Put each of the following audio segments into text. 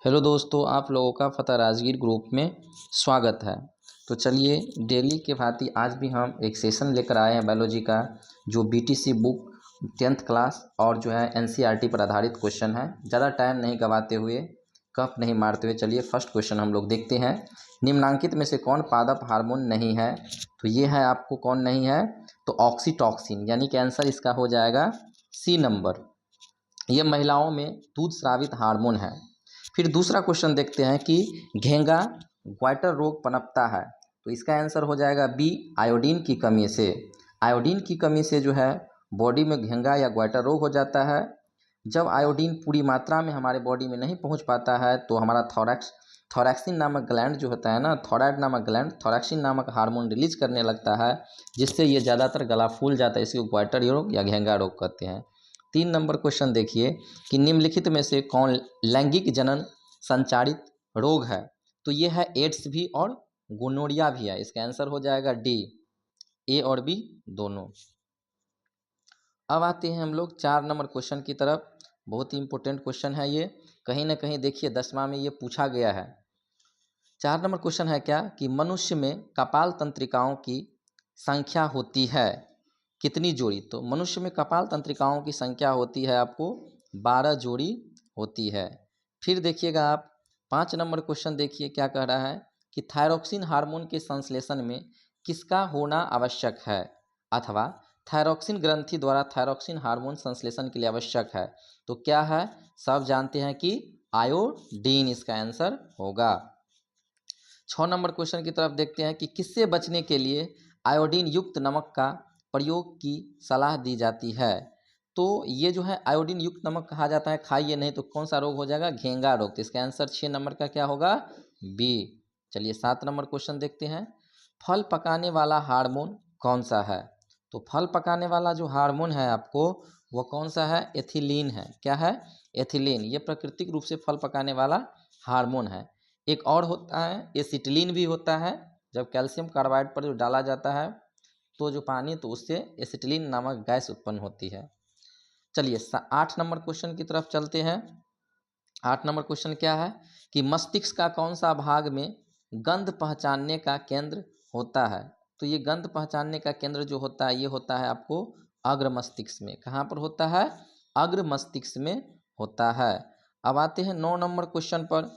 Hello दोस्तों, आप लोगों का फतह राजगीर ग्रुप में स्वागत है। तो चलिए, डेली के भांति आज भी हम एक सेशन लेकर आए हैं बायोलॉजी का, जो बीटीसी बुक 10th क्लास और जो है एनसीईआरटी पर आधारित क्वेश्चन है। ज़्यादा टाइम नहीं गवाते हुए, कप नहीं मारते हुए, चलिए फर्स्ट क्वेश्चन हम लोग देखते हैं। निम्नलिखित में से कौन पादप हार्मोन नहीं है? तो ये है आपको कौन नहीं है, तो ऑक्सीटॉक्सिन, यानी कि आंसर इसका हो जाएगा सी नंबर। ये महिलाओं में दूध स्रावित हार्मोन है। फिर दूसरा क्वेश्चन देखते हैं कि घेंगा ग्वाइटर रोग पनपता है, तो इसका आंसर हो जाएगा बी, आयोडीन की कमी से। आयोडीन की कमी से जो है बॉडी में घेंगा या ग्वाइटर रोग हो जाता है। जब आयोडीन पूरी मात्रा में हमारे बॉडी में नहीं पहुंच पाता है तो हमारा थोरैक्सिन नामक ग्लैंड जो होता है ना, थोराइड नामक ग्लैंड थोरैक्सिन नामक हार्मोन रिलीज करने लगता है, जिससे ये ज़्यादातर गला फूल जाता है। इसको ग्वाइटर रोग या घेंगा रोग कहते हैं। 3 नंबर क्वेश्चन देखिए कि निम्नलिखित में से कौन लैंगिक जनन संचारित रोग है? तो ये है एड्स भी और गोनोरिया भी है। इसका आंसर हो जाएगा डी, ए और बी दोनों। अब आते हैं हम लोग 4 नंबर क्वेश्चन की तरफ। बहुत ही इंपॉर्टेंट क्वेश्चन है ये, कहीं ना कहीं देखिए 10वां में ये पूछा गया है। 4 नंबर क्वेश्चन है क्या कि मनुष्य में कपाल तंत्रिकाओं की संख्या होती है कितनी जोड़ी? तो मनुष्य में कपाल तंत्रिकाओं की संख्या होती है आपको 12 जोड़ी होती है। फिर देखिएगा आप 5 नंबर क्वेश्चन देखिए क्या कह रहा है कि थायरोक्सिन हार्मोन के संश्लेषण में किसका होना आवश्यक है, अथवा थायरोक्सिन ग्रंथि द्वारा थायरोक्सिन हार्मोन संश्लेषण के लिए आवश्यक है। तो क्या है, सब जानते हैं कि आयोडीन इसका आंसर होगा। 6 नंबर क्वेश्चन की तरफ देखते हैं कि किससे बचने के लिए आयोडीन युक्त नमक का प्रयोग की सलाह दी जाती है? तो ये जो है आयोडीन युक्त नमक कहा जाता है, खाइए नहीं तो कौन सा रोग हो जाएगा, घेंगा रोग। तो इसका आंसर 6 नंबर का क्या होगा, बी। चलिए 7 नंबर क्वेश्चन देखते हैं। फल पकाने वाला हार्मोन कौन सा है? तो फल पकाने वाला जो हार्मोन है आपको वो कौन सा है, एथिलीन है। क्या है, एथिलीन। ये प्राकृतिक रूप से फल पकाने वाला हार्मोन है। एक और होता है एसिटिलीन भी होता है, जब कैल्शियम कार्बाइड पर जो डाला जाता है तो जो पानी, तो उससे एसिटिलीन नामक गैस उत्पन्न होती है। चलिए 8 नंबर क्वेश्चन की तरफ चलते हैं। 8 नंबर क्वेश्चन क्या है कि मस्तिष्क का कौन सा भाग में गंध पहचानने का केंद्र होता है? तो ये गंध पहचानने का केंद्र जो होता है ये होता है आपको अग्र मस्तिष्क में। कहाँ पर होता है, अग्र मस्तिष्क में होता है। अब आते हैं 9 नंबर क्वेश्चन पर।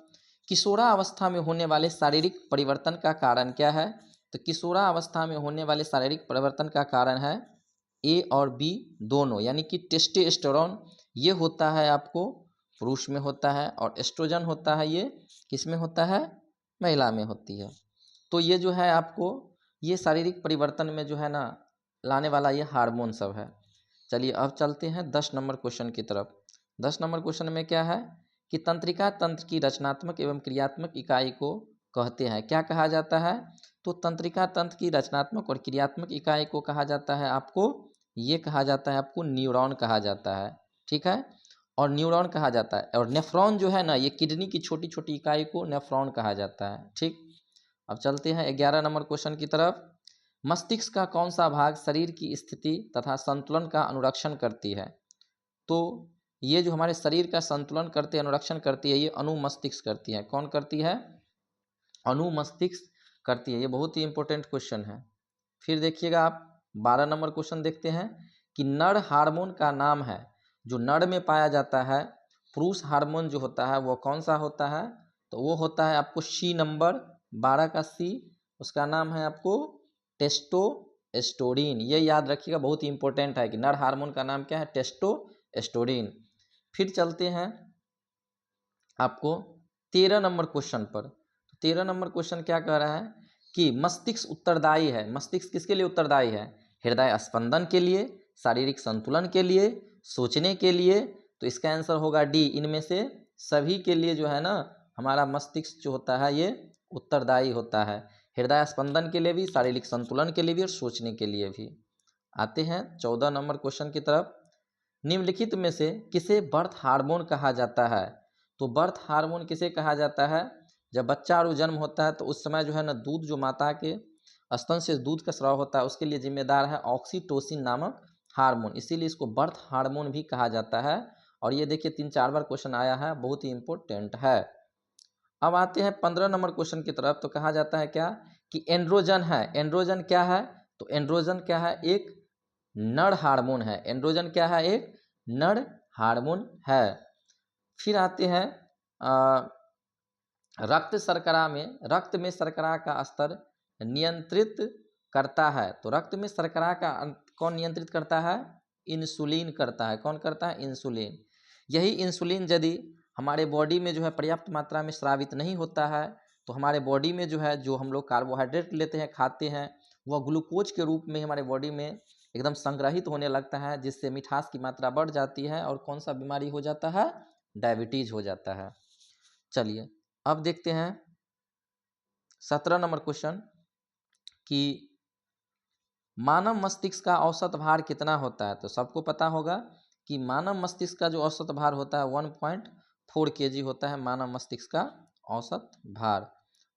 किशोरावस्था में होने वाले शारीरिक परिवर्तन का कारण क्या है? तो किशोरावस्था में होने वाले शारीरिक परिवर्तन का कारण है ए और बी दोनों, यानी कि टेस्टोस्टेरोन ये होता है आपको पुरुष में होता है, और एस्ट्रोजन होता है ये किस में होता है, महिला में होती है। तो ये जो है आपको ये शारीरिक परिवर्तन में जो है ना लाने वाला ये हार्मोन सब है। चलिए अब चलते हैं 10 नंबर क्वेश्चन की तरफ। 10 नंबर क्वेश्चन में क्या है कि तंत्रिका तंत्र की रचनात्मक एवं क्रियात्मक इकाई को कहते हैं, क्या कहा जाता है? तो तंत्रिका तंत्र की रचनात्मक और क्रियात्मक इकाई को कहा जाता है आपको, ये कहा जाता है आपको न्यूरॉन कहा जाता है। ठीक है, और न्यूरॉन कहा जाता है। और नेफ्रॉन जो है ना, ये किडनी की छोटी छोटी इकाई को नेफ्रॉन कहा जाता है। ठीक, अब चलते हैं 11 नंबर क्वेश्चन की तरफ। मस्तिष्क का कौन सा भाग शरीर की स्थिति तथा संतुलन का अनुरक्षण करती है? तो ये जो हमारे शरीर का संतुलन करते अनुरक्षण करती है ये अनुमस्तिष्क करती है। कौन करती है, अनुमस्तिष्क करती है। ये बहुत ही इंपॉर्टेंट क्वेश्चन है। फिर देखिएगा आप 12 नंबर क्वेश्चन देखते हैं कि नर हार्मोन का नाम है जो नर में पाया जाता है, पुरुष हार्मोन जो होता है वो कौन सा होता है? तो वो होता है आपको सी नंबर 12 का सी, उसका नाम है आपको टेस्टोस्टेरोन। ये याद रखिएगा, बहुत ही इंपॉर्टेंट है कि नर हार्मोन का नाम क्या है, टेस्टोस्टेरोन। फिर चलते हैं आपको 13 नंबर क्वेश्चन पर। 13 नंबर क्वेश्चन क्या कह रहा है कि मस्तिष्क उत्तरदायी है। मस्तिष्क किसके लिए उत्तरदायी है? हृदय स्पंदन के लिए, शारीरिक संतुलन के लिए, सोचने के लिए। तो इसका आंसर होगा डी, इनमें से सभी के लिए जो है ना हमारा मस्तिष्क जो होता है ये उत्तरदायी होता है। हृदय स्पंदन के लिए भी, शारीरिक संतुलन के लिए भी, और सोचने के लिए भी। आते हैं 14 नंबर क्वेश्चन की तरफ। निम्नलिखित में से किसे बर्थ हार्मोन कहा जाता है? तो बर्थ हार्मोन किसे कहा जाता है? जब बच्चा और जन्म होता है तो उस समय जो है ना दूध, जो माता के स्तन से दूध का स्राव होता है उसके लिए जिम्मेदार है ऑक्सीटोसिन नामक हार्मोन, इसीलिए इसको बर्थ हार्मोन भी कहा जाता है। और ये देखिए 3-4 बार क्वेश्चन आया है, बहुत ही इंपॉर्टेंट है। अब आते हैं 15 नंबर क्वेश्चन की तरफ। तो कहा जाता है क्या कि एंड्रोजन है। एंड्रोजन क्या है? तो एंड्रोजन क्या है? एक नर हार्मोन है। एंड्रोजन क्या है? एक नर हार्मोन है। फिर आते हैं रक्त में शर्करा का स्तर नियंत्रित करता है। तो रक्त में शर्करा का कौन नियंत्रित करता है? इंसुलिन करता है। कौन करता है? इंसुलिन। यही इंसुलिन यदि हमारे बॉडी में जो है पर्याप्त मात्रा में स्रावित नहीं होता है तो हमारे बॉडी में जो है, जो हम लोग कार्बोहाइड्रेट लेते हैं, खाते हैं, वह ग्लूकोज के रूप में हमारे बॉडी में एकदम संग्रहित होने लगता है, जिससे मिठास की मात्रा बढ़ जाती है और कौन सा बीमारी हो जाता है? डायबिटीज हो जाता है। चलिए अब देखते हैं 17 नंबर क्वेश्चन कि मानव मस्तिष्क का औसत भार कितना होता है। तो सबको पता होगा कि मानव मस्तिष्क का जो औसत भार होता है 1.4 kg होता है मानव मस्तिष्क का औसत भार।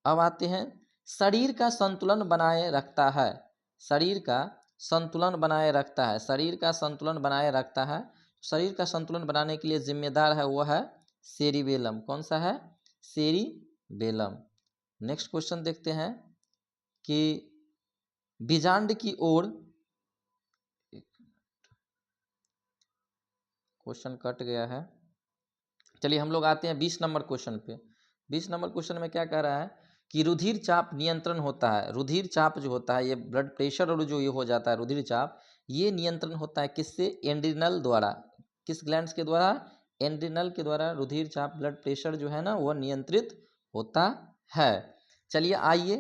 अब आते हैं शरीर का संतुलन बनाए रखता है। शरीर का संतुलन बनाए रखता है। शरीर का संतुलन बनाए रखता है। शरीर का संतुलन बनाने के लिए जिम्मेदार है वो है सेरिबेलम। कौन सा है? सेरिबेलम। नेक्स्ट क्वेश्चन देखते हैं कि बीजांड की ओर, क्वेश्चन कट गया है। चलिए हम लोग आते हैं 20 नंबर क्वेश्चन पे। 20 नंबर क्वेश्चन में क्या कह रहा है कि रुधिर चाप नियंत्रण होता है। रुधिर चाप जो होता है, ये ब्लड प्रेशर और जो ये हो जाता है रुधिर चाप, ये नियंत्रण होता है किससे? एड्रिनल द्वारा। किस ग्लैंड्स के द्वारा? एड्रिनल के द्वारा रुधिर चाप, ब्लड प्रेशर जो है ना, वह नियंत्रित होता है। चलिए आइए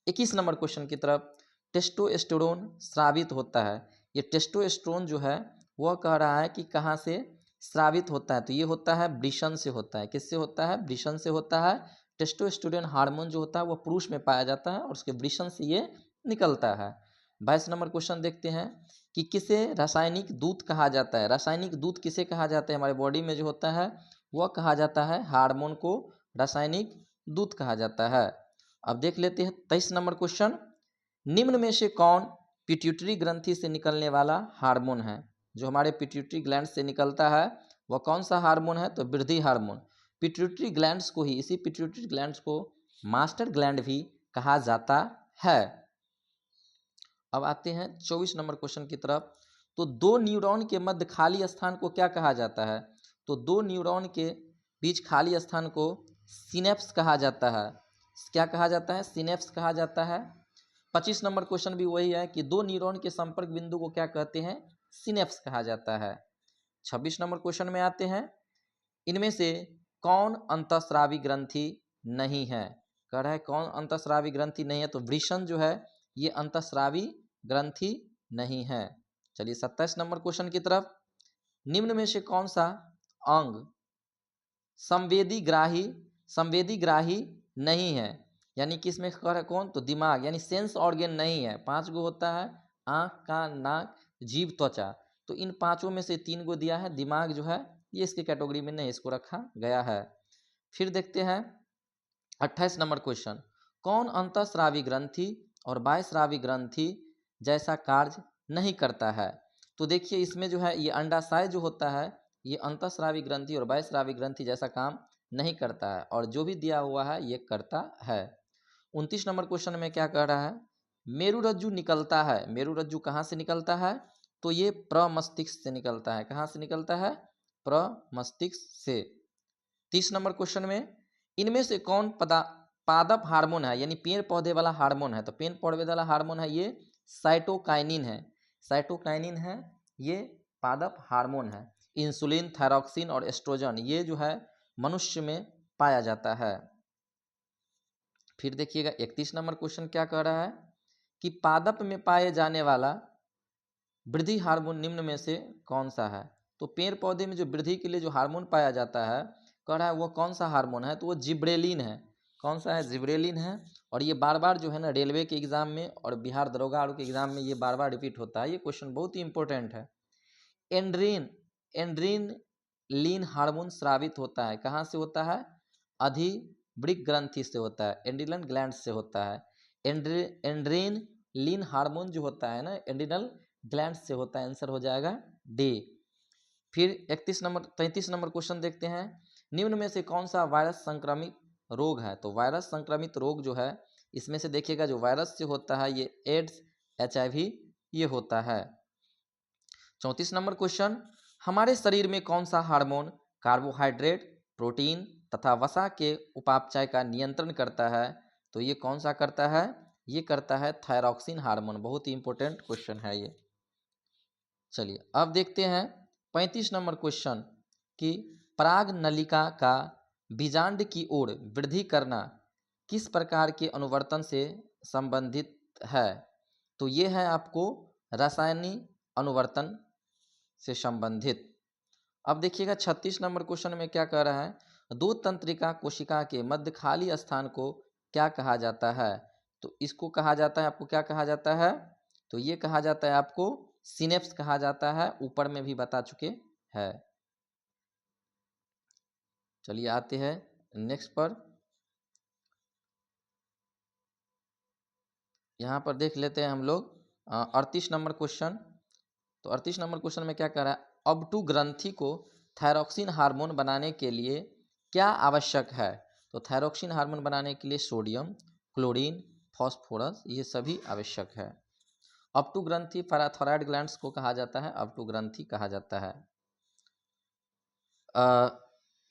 21 नंबर क्वेश्चन की तरफ। टेस्टोस्टेरोन स्रावित होता है। ये टेस्टोस्टेरोन जो है वह कह रहा है कि कहाँ से स्रावित होता है। तो ये होता है वृषण से होता है। किससे होता है? वृषण से होता है। टेस्टोस्टेरोन हार्मोन जो होता है वह पुरुष में पाया जाता है और उसके वृषण से ये निकलता है। 22 नंबर क्वेश्चन देखते हैं कि किसे रासायनिक दूत कहा जाता है। रासायनिक दूत किसे कहा जाता है? हमारे बॉडी में जो होता है वह कहा जाता है हार्मोन को रासायनिक दूत कहा जाता है। अब देख लेते हैं 23 नंबर क्वेश्चन। निम्न में से कौन पिट्यूटरी ग्रंथि से निकलने वाला हार्मोन है? जो हमारे पिट्यूटरी ग्लैंड से निकलता है वह कौन सा हार्मोन है? तो वृद्धि हार्मोन। पिट्यूटरी ग्लैंड्स को ही, इसी पिट्यूटरी ग्लैंड्स को मास्टर ग्लैंड भी कहा जाता है। अब आते हैं 24 नंबर क्वेश्चन की तरफ। तो दो न्यूरॉन के मध्य खाली स्थान को क्या कहा जाता है? तो दो न्यूरॉन के बीच खाली स्थान को सिनेप्स कहा जाता है। क्या कहा जाता है? सिनेप्स कहा जाता है। 25 नंबर क्वेश्चन भी वही है कि दो न्यूरॉन के संपर्क बिंदु को क्या कहते हैं? सिनेप्स कहा जाता है। 26 नंबर क्वेश्चन में आते हैं, इनमें से कौन अंतःस्रावी ग्रंथि नहीं है? कह रहा है कौन अंतःस्रावी ग्रंथि नहीं है? तो वृषण जो है ये अंतःस्रावी ग्रंथि नहीं है। चलिए 27 नंबर क्वेश्चन की तरफ। निम्न में से कौन सा अंग संवेदी ग्राही नहीं है? यानी कि इसमें कह रहा है कौन? तो दिमाग, यानी सेंस ऑर्गन नहीं है। 5 गो होता है, आँख, कान, नाक, जीभ, त्वचा। तो इन 5 में से 3 गो दिया है। दिमाग जो है ये इसकी कैटेगरी में नहीं, इसको रखा गया है। फिर देखते हैं 28 नंबर क्वेश्चन। कौन अंतःस्रावी ग्रंथि और बाह्यस्रावी ग्रंथि जैसा कार्य नहीं करता है? तो देखिए इसमें जो है ये अंडाशय जो होता है ये अंतःस्रावी ग्रंथि और बाह्यस्रावी ग्रंथि जैसा काम नहीं करता है, और जो भी दिया हुआ है ये करता है। 29 नंबर क्वेश्चन में क्या कह रहा है? मेरुरज्जु निकलता है। मेरुरज्जु कहाँ से निकलता है? तो ये प्रमस्तिष्क से निकलता है। कहाँ से निकलता है? प्रमस्तिष्क से। 30 नंबर क्वेश्चन में इनमें से कौन पादप हार्मोन है, यानी पेड़ पौधे वाला हार्मोन है? तो पेड़ पौधे वाला हार्मोन है ये साइटोकाइनिन है। साइटोकाइनिन है ये पादप हार्मोन है। इंसुलिन, थायरॉक्सिन और एस्ट्रोजन ये जो है मनुष्य में पाया जाता है। फिर देखिएगा 31 नंबर क्वेश्चन क्या कह रहा है कि पादप में पाए जाने वाला वृद्धि हार्मोन निम्न में से कौन सा है? तो पेड़ पौधे में जो वृद्धि के लिए जो हार्मोन पाया जाता है, कह रहा है वो कौन सा हार्मोन है? तो वो जिब्रेलिन है। कौन सा है? जिब्रेलिन है। और ये बार बार जो है ना रेलवे के एग्जाम में और बिहार दरोगा के एग्जाम में ये बार बार रिपीट होता है। ये क्वेश्चन बहुत ही इंपॉर्टेंट है। एंड्रीन हार्मोन स्रावित होता है। कहाँ से होता है? अधिवृक्क ग्रंथि से होता है, एड्रिनल ग्लैंड से होता है। एंड्रीन हार्मोन जो होता है ना एड्रिनल ग्लैंड से होता है। आंसर हो जाएगा डी। फिर 33 नंबर क्वेश्चन देखते हैं। निम्न में से कौन सा वायरस संक्रमित रोग है। तो वायरस संक्रमित रोग जो है, इसमें से देखिएगा जो वायरस से होता है ये एड्स, HIV ये होता है। 34 नंबर क्वेश्चन, हमारे शरीर में कौन सा हार्मोन कार्बोहाइड्रेट, प्रोटीन तथा वसा के उपापचय का नियंत्रण करता है? तो ये कौन सा करता है? ये करता है थायरॉक्सिन हार्मोन। बहुत ही इंपॉर्टेंट क्वेश्चन है ये। चलिए अब देखते हैं 35 नंबर क्वेश्चन कि पराग नलिका का बीजांड की ओर वृद्धि करना किस प्रकार के अनुवर्तन से संबंधित है? तो ये है आपको रासायनिक अनुवर्तन से संबंधित। अब देखिएगा 36 नंबर क्वेश्चन में क्या कह रहा है, दो तंत्रिका कोशिका के मध्य खाली स्थान को क्या कहा जाता है? तो इसको कहा जाता है आपको, क्या कहा जाता है? तो ये कहा जाता है आपको सिनेप्स कहा जाता है, ऊपर में भी बता चुके हैं। चलिए आते हैं नेक्स्ट पर। यहाँ पर देख लेते हैं हम लोग 38 नंबर क्वेश्चन। तो 38 नंबर क्वेश्चन में क्या कह रहा है, अब2 ग्रंथि को थायरॉक्सिन हार्मोन बनाने के लिए क्या आवश्यक है? तो थायरॉक्सिन हार्मोन बनाने के लिए सोडियम, क्लोरीन, फास्फोरस ये सभी आवश्यक है। अब2 ग्रंथि पैराथायरॉयड ग्लैंड्स को कहा जाता है, अब2 ग्रंथि कहा जाता है।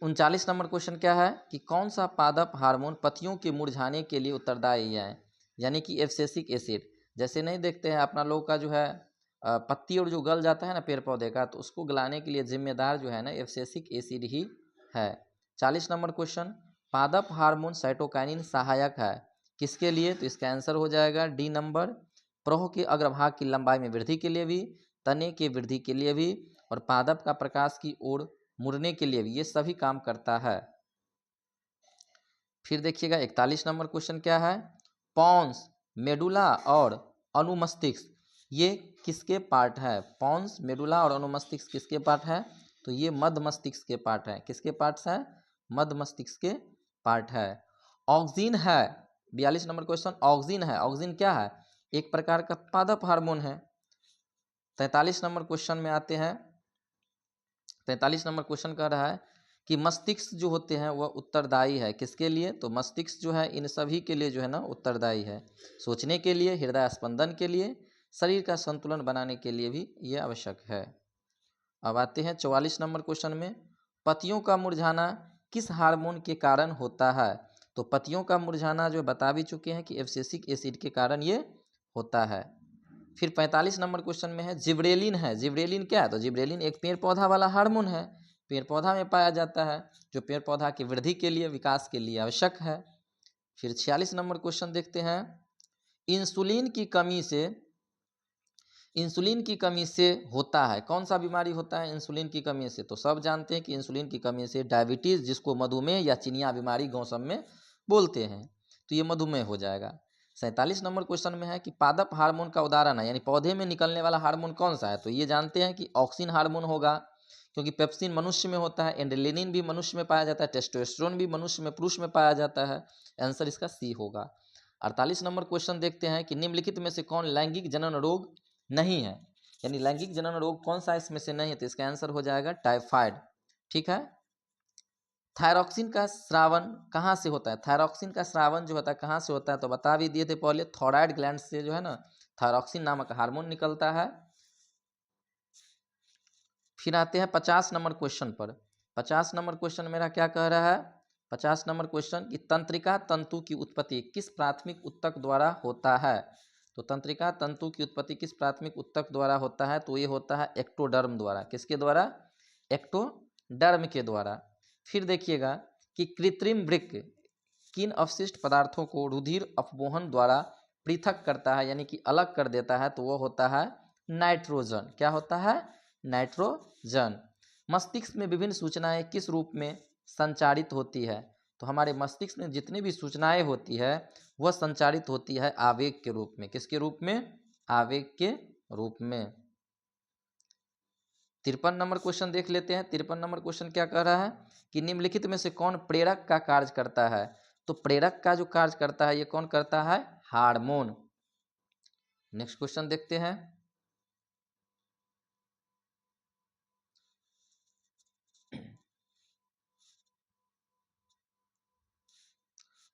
39 नंबर क्वेश्चन क्या है कि कौन सा पादप हार्मोन पत्तियों के मुरझाने के लिए उत्तरदायी है? यानी कि एब्सिसिक एसिड। जैसे नहीं देखते हैं अपना लोग का जो है पत्ती और जो गल जाता है ना पेड़ पौधे का, तो उसको गलाने के लिए जिम्मेदार जो है ना एब्सिसिक एसिड ही है। 40 नंबर क्वेश्चन, पादप हार्मोन साइटोकाइनिन सहायक है किसके लिए? तो इसका आंसर हो जाएगा डी नंबर, प्रौह के अग्रभाग की लंबाई में वृद्धि के लिए भी, तने की वृद्धि के लिए भी, और पादप का प्रकाश की ओर मुड़ने के लिए भी, ये सभी काम करता है। फिर देखिएगा 41 नंबर क्वेश्चन क्या है, पॉन्स, मेडुला और अनुमस्तिष्क ये किसके पार्ट है? पॉन्स, मेडुला और अनुमस्तिष्क किसके पार्ट है? तो ये मध्य मस्तिष्क के पार्ट है। किसके पार्ट्स है? मध्य मस्तिष्क के पार्ट है। ऑक्सिन है, 42 नंबर क्वेश्चन, ऑक्सिन है। ऑक्सिन क्या है? एक प्रकार का पादप हार्मोन है। 43 नंबर क्वेश्चन में आते हैं। 43 नंबर क्वेश्चन कह रहा है कि मस्तिष्क जो होते हैं वह उत्तरदायी है किसके लिए? तो मस्तिष्क जो है इन सभी के लिए जो है ना उत्तरदायी है। सोचने के लिए, हृदय स्पंदन के लिए, शरीर का संतुलन बनाने के लिए भी ये आवश्यक है। अब आते हैं 44 नंबर क्वेश्चन में, पत्तियों का मुरझाना किस हार्मोन के कारण होता है? तो पत्तियों का मुरझाना जो बता भी चुके हैं कि एब्सिसिक एसिड के कारण ये होता है। फिर 45 नंबर क्वेश्चन में है जिब्रेलिन है। जिब्रेलिन क्या है? तो जिब्रेलिन एक पेड़ पौधा वाला हार्मोन है, पेड़ पौधा में पाया जाता है, जो पेड़ पौधा की वृद्धि के लिए, विकास के लिए आवश्यक है। फिर 46 नंबर क्वेश्चन देखते हैं, इंसुलिन की कमी से, इंसुलिन की कमी से होता है कौन सा बीमारी होता है इंसुलिन की कमी से? तो सब जानते हैं कि इंसुलिन की कमी से डायबिटीज, जिसको मधुमेह या चिनिया बीमारी गाँव सब में बोलते हैं, तो ये मधुमेह हो जाएगा। 47 नंबर क्वेश्चन में है कि पादप हार्मोन का उदाहरण है, यानी पौधे में निकलने वाला हार्मोन कौन सा है? तो ये जानते हैं कि ऑक्सिन हार्मोन होगा, क्योंकि पेप्सिन मनुष्य में होता है, एंड्रेलिन भी मनुष्य में पाया जाता है, टेस्टोस्टेरोन भी मनुष्य में, पुरुष में पाया जाता है। आंसर इसका सी होगा। 48 नंबर क्वेश्चन देखते हैं कि निम्नलिखित में से कौन लैंगिक जनन रोग नहीं है? यानी लैंगिक जनन रोग कौन सा इसमें से नहीं है? तो इसका आंसर हो जाएगा टाइफाइड। ठीक है। थायरॉक्सिन का स्रावन कहाँ से होता है? थायरॉक्सिन का स्रावन जो होता है कहाँ से होता है? तो बता भी दिए थे पहले, थायराइड ग्लैंड से जो है ना थायरॉक्सिन नामक हार्मोन निकलता है। फिर आते हैं 50 नंबर क्वेश्चन पर। 50 नंबर क्वेश्चन मेरा क्या कह रहा है? 50 नंबर क्वेश्चन कि तंत्रिका तंतु की उत्पत्ति किस प्राथमिक ऊतक द्वारा होता है? तो तंत्रिका तंतु की उत्पत्ति किस प्राथमिक ऊतक द्वारा होता है? तो ये होता है एक्टोडर्म द्वारा। किसके द्वारा? एक्टोडर्म के द्वारा। फिर देखिएगा कि कृत्रिम वृक्क किन अवशिष्ट पदार्थों को रुधिर अपवहन द्वारा पृथक करता है, यानी कि अलग कर देता है? तो वह होता है नाइट्रोजन। क्या होता है? नाइट्रोजन। मस्तिष्क में विभिन्न सूचनाएं किस रूप में संचारित होती है? तो हमारे मस्तिष्क में जितनी भी सूचनाएं होती है वह संचारित होती है आवेग के रूप में। किसके रूप में? आवेग के रूप में। 53 नंबर क्वेश्चन देख लेते हैं। 53 नंबर क्वेश्चन क्या कह रहा है कि निम्नलिखित में से कौन प्रेरक का कार्य करता है? तो प्रेरक का जो कार्य करता है ये कौन करता है? हार्मोन। नेक्स्ट क्वेश्चन देखते हैं।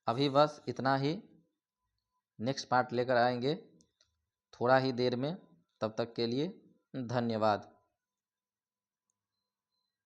अभी बस इतना ही, नेक्स्ट पार्ट लेकर आएंगे थोड़ा ही देर में। तब तक के लिए धन्यवाद।